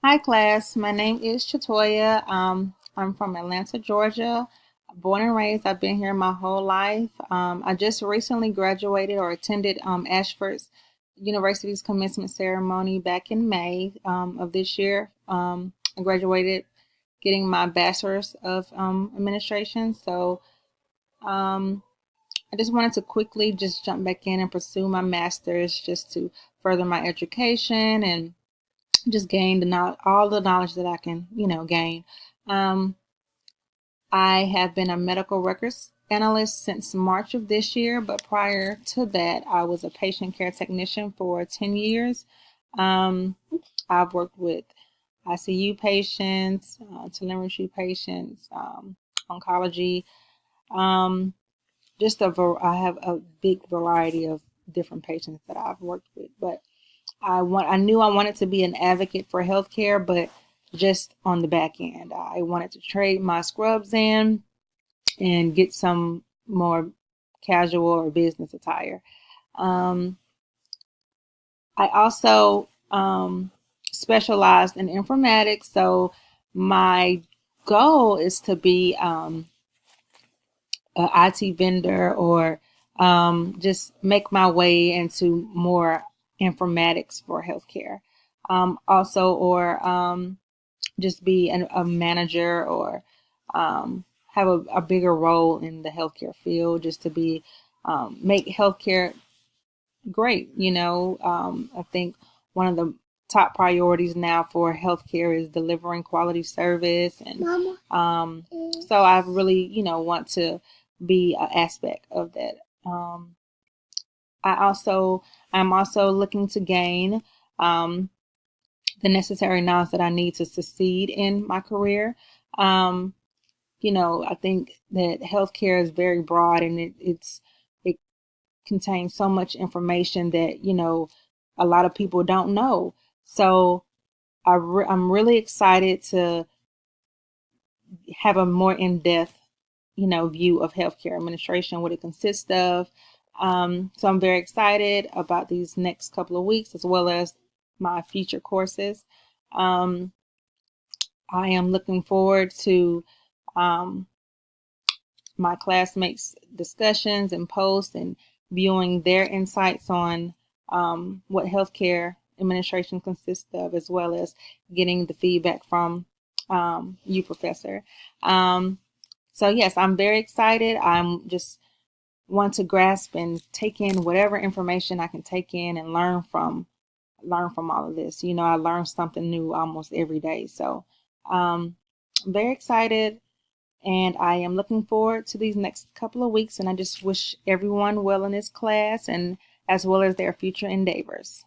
Hi, class. My name is Chatoya. I'm from Atlanta, Georgia. Born and raised, I've been here my whole life. I just recently graduated or attended Ashford's University's commencement ceremony back in May of this year. I graduated getting my bachelor's of administration. So um, I just wanted to quickly just jump back in and pursue my master's just to further my education and just gain all the knowledge that I can, gain. Um, I have been a medical records analyst since March of this year, but prior to that, I was a patient care technician for 10 years. Um, I've worked with ICU patients, telemetry patients, oncology. Um, I have a big variety of different patients that I've worked with, but I knew I wanted to be an advocate for healthcare, but just on the back end. I wanted to trade my scrubs in and get some more casual or business attire. Um, I also specialized in informatics, so my goal is to be an IT vendor or just make my way into more informatics for healthcare. Also, or just be a manager or have a bigger role in the healthcare field, just to be make healthcare great. I think one of the top priorities now for healthcare is delivering quality service, and so I really, want to be an aspect of that. I'm also looking to gain um, the necessary knowledge that I need to succeed in my career. Um, I think that healthcare is very broad, and it contains so much information that a lot of people don't know. So I'm really excited to have a more in-depth, view of healthcare administration, what it consists of. So I'm very excited about these next couple of weeks as well as my future courses. Um, I am looking forward to um, my classmates' discussions and posts and viewing their insights on what healthcare administration consists of, as well as getting the feedback from you, Professor. Um, so yes, I'm very excited. I'm just want to grasp and take in whatever information I can take in and learn from all of this. I learn something new almost every day. So I'm very excited, and I am looking forward to these next couple of weeks. And I just wish everyone well in this class and as well as their future endeavors.